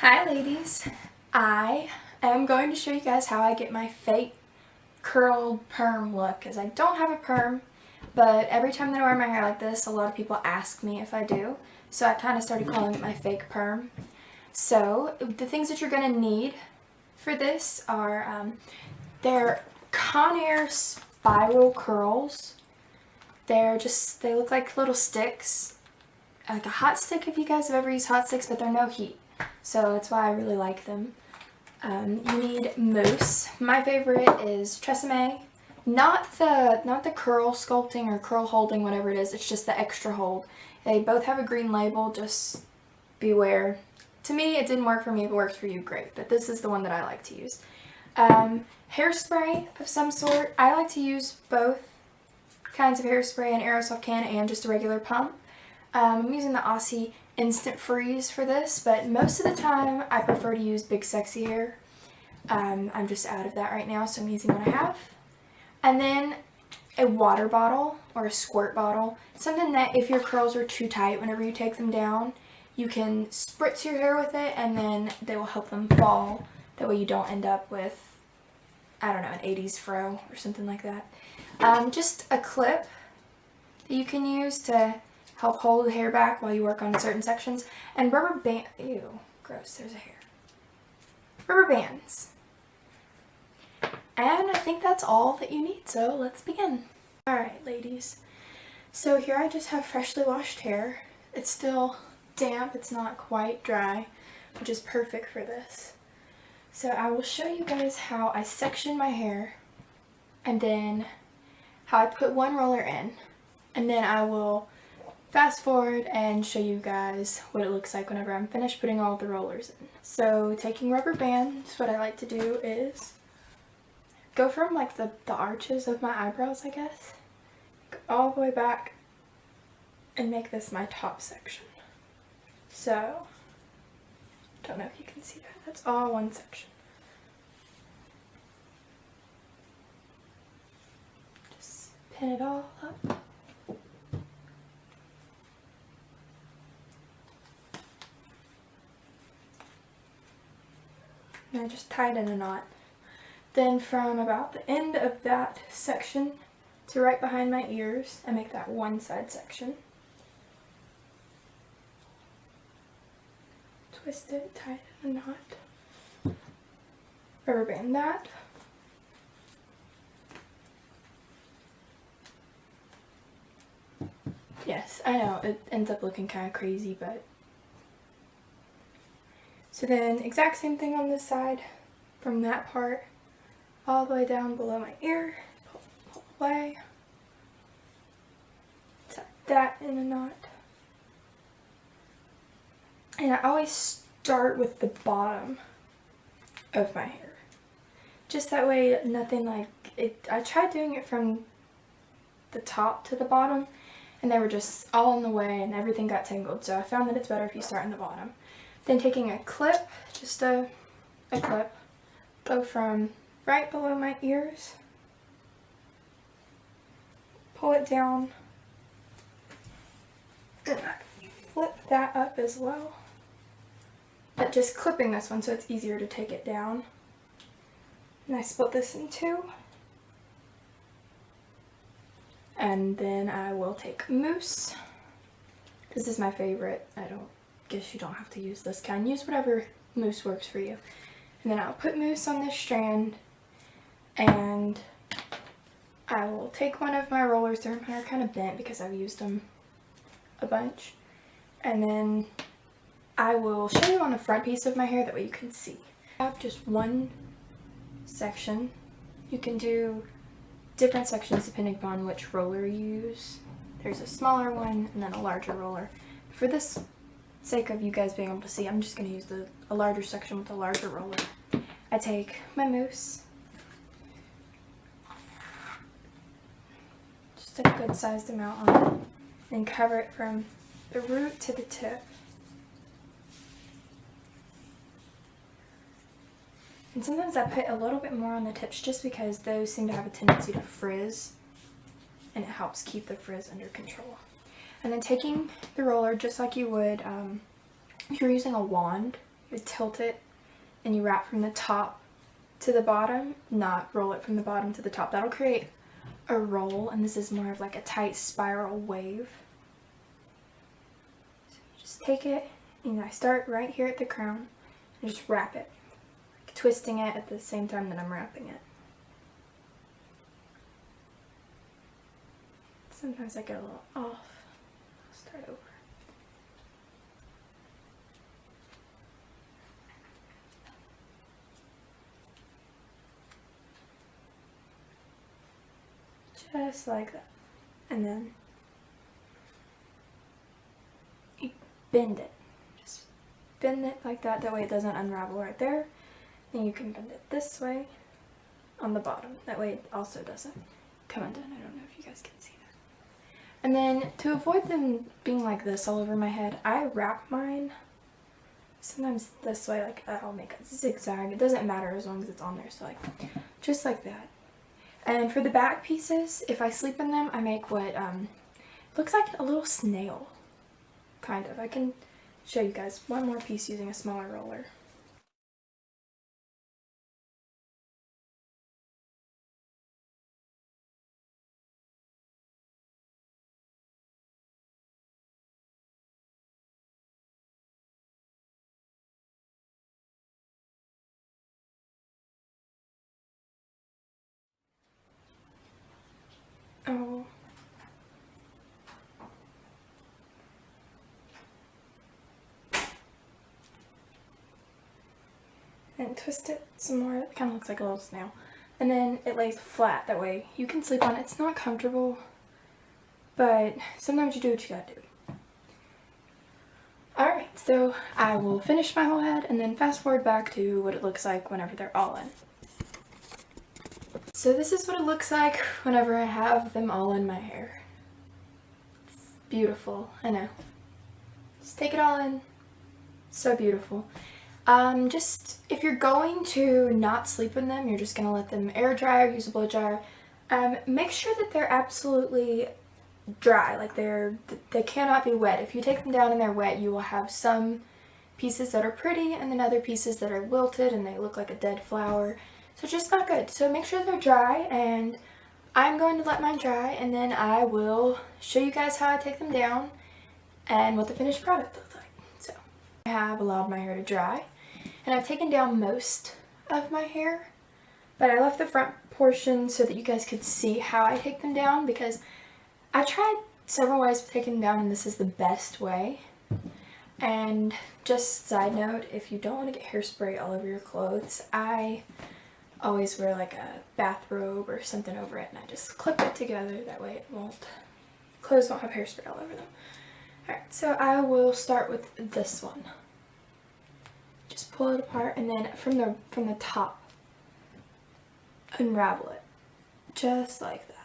Hi ladies, I am going to show you guys how I get my fake curled perm look, because I don't have a perm, but every time that I wear my hair like this, a lot of people ask me if I do, so I kind of started calling it my fake perm. So the things that you're going to need for this are, they're Conair spiral curls. They look like little sticks, like a hot stick if you guys have ever used hot sticks, but they're no heat. So that's why I really like them. You need mousse. My favorite is Tresemme. Not the curl sculpting or curl holding, whatever it is. It's just the extra hold. They both have a green label. Just beware. To me, it didn't work for me. If it works for you, great. But this is the one that I like to use. Hairspray of some sort. I like to use both kinds of hairspray, an aerosol can and just a regular pump. I'm using the Aussie Instant Freeze for this, but most of the time I prefer to use Big Sexy Hair. I'm just out of that right now, so I'm using what I have. And then a water bottle or a squirt bottle, something that if your curls are too tight whenever you take them down, you can spritz your hair with it and then they will help them fall. That way you don't end up with, I don't know, an 80s fro or something like that. Just a clip that you can use to help hold the hair back while you work on certain sections, and rubber band. Ew, gross, there's a hair. Rubber bands. And I think that's all that you need, so let's begin. Alright, ladies. So here I just have freshly washed hair. It's still damp, it's not quite dry, which is perfect for this. So I will show you guys how I section my hair, and then how I put one roller in, and then I will fast forward and show you guys what it looks like whenever I'm finished putting all the rollers in. So taking rubber bands, what I like to do is go from like the arches of my eyebrows, I guess, go all the way back and make this my top section. So, don't know if you can see that, that's all one section. Just pin it all up. And I just tied in a knot. Then from about the end of that section to right behind my ears, I make that one side section. Twist it, tie it in a knot. Rubber band that. Yes, I know, it ends up looking kind of crazy, but so then exact same thing on this side, from that part all the way down below my ear, pull away, tie that in a knot. And I always start with the bottom of my hair. Just that way nothing like it. I tried doing it from the top to the bottom and they were just all in the way and everything got tangled. So I found that it's better if you start in the bottom. Then taking a clip, just a clip, go from right below my ears, pull it down, and I flip that up as well. But just clipping this one so it's easier to take it down. And I split this in two. And then I will take mousse. This is my favorite. I guess you don't have to use this kind. Use whatever mousse works for you. And then I'll put mousse on this strand and I will take one of my rollers. They're kind of bent because I've used them a bunch. And then I will show you on the front piece of my hair, that way you can see. I have just one section. You can do different sections depending upon which roller you use. There's a smaller one and then a larger roller. For this sake of you guys being able to see, I'm just going to use a larger section with a larger roller. I take my mousse, just a good sized amount on it, and cover it from the root to the tip. And sometimes I put a little bit more on the tips just because those seem to have a tendency to frizz, and it helps keep the frizz under control. And then taking the roller just like you would if you're using a wand, you tilt it and you wrap from the top to the bottom, not roll it from the bottom to the top. That'll create a roll, and this is more of like a tight spiral wave. So you just take it, and I start right here at the crown and just wrap it, like twisting it at the same time that I'm wrapping it. Sometimes I get a little off. I'll start over. Just like that. And then you bend it. Just bend it like that. That way it doesn't unravel right there. Then you can bend it this way on the bottom. That way it also doesn't come undone. I don't know if you guys can see that. And then to avoid them being like this all over my head, I wrap mine sometimes this way, like I'll make a zigzag. It doesn't matter as long as it's on there. So like, just like that. And for the back pieces, if I sleep in them, I make what looks like a little snail, kind of. I can show you guys one more piece using a smaller roller. Oh. And twist it some more. It kind of looks like a little snail. And then it lays flat. That way you can sleep on it. It's not comfortable, but sometimes you do what you gotta do. Alright, so I will finish my whole head and then fast forward back to what it looks like whenever they're all in. So this is what it looks like whenever I have them all in my hair. It's beautiful, I know. Just take it all in. So beautiful. Just, if you're going to not sleep in them, you're just going to let them air dry or use a blow dryer, make sure that they're absolutely dry, like they cannot be wet. If you take them down and they're wet, you will have some pieces that are pretty and then other pieces that are wilted and they look like a dead flower. So just not good. So make sure they're dry, and I'm going to let mine dry, and then I will show you guys how I take them down and what the finished product looks like. So I have allowed my hair to dry, and I've taken down most of my hair, but I left the front portion so that you guys could see how I take them down, because I tried several ways of taking them down and this is the best way. And just side note, if you don't want to get hairspray all over your clothes, I always wear like a bathrobe or something over it, and I just clip it together. That way clothes won't have hairspray all over them. Alright, so I will start with this one. Just pull it apart, and then from the top, unravel it. Just like that.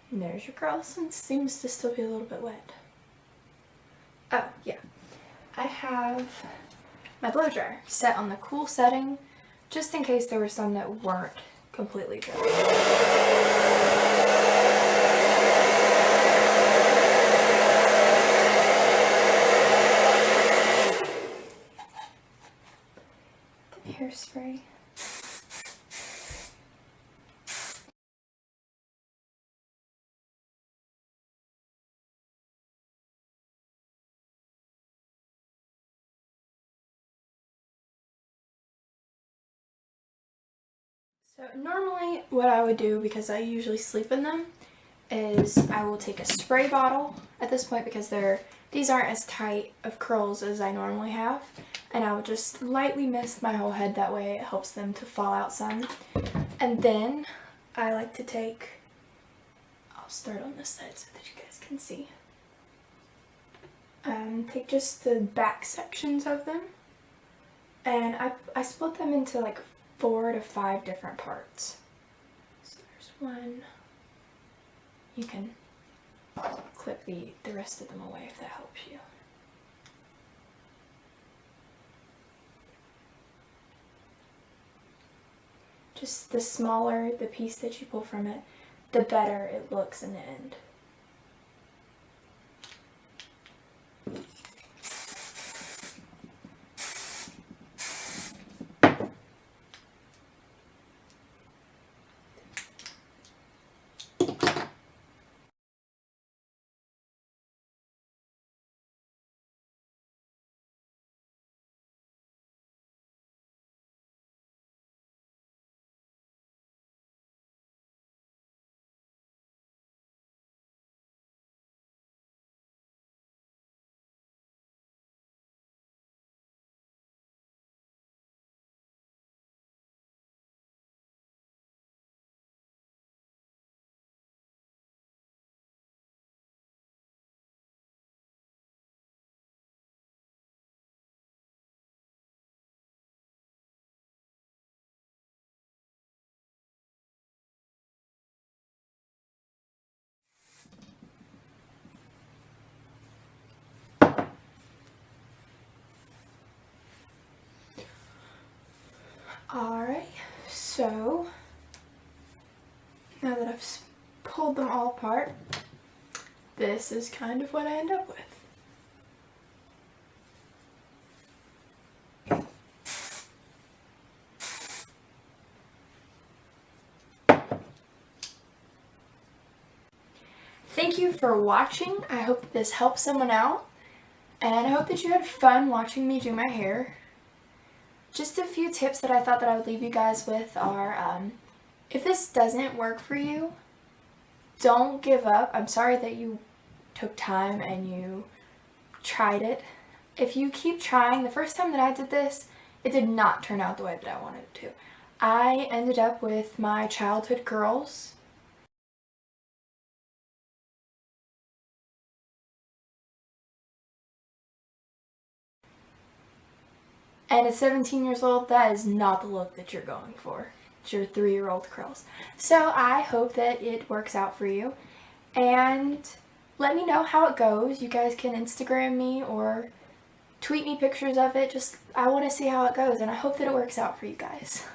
And there's your curls, and it seems to still be a little bit wet. Oh, yeah. I have my blow dryer set on the cool setting, just in case there were some that weren't completely dry. Hairspray. So normally what I would do, because I usually sleep in them, is I will take a spray bottle at this point, because these aren't as tight of curls as I normally have, and I will just lightly mist my whole head. That way it helps them to fall out some. And then I like to I'll start on this side so that you guys can see. Take just the back sections of them, and I split them into like 4 to 5 different parts. So there's one. You can clip the rest of them away if that helps you. Just the smaller the piece that you pull from it, the better it looks in the end. Alright, so now that I've pulled them all apart, this is kind of what I end up with. Thank you for watching. I hope that this helps someone out, and I hope that you had fun watching me do my hair. Just a few tips that I thought that I would leave you guys with are, if this doesn't work for you, don't give up. I'm sorry that you took time and you tried it. If you keep trying, the first time that I did this, it did not turn out the way that I wanted it to. I ended up with my childhood curls. And at 17 years old, that is not the look that you're going for. It's your 3-year-old curls. So I hope that it works out for you. And let me know how it goes. You guys can Instagram me or tweet me pictures of it. I want to see how it goes, and I hope that it works out for you guys.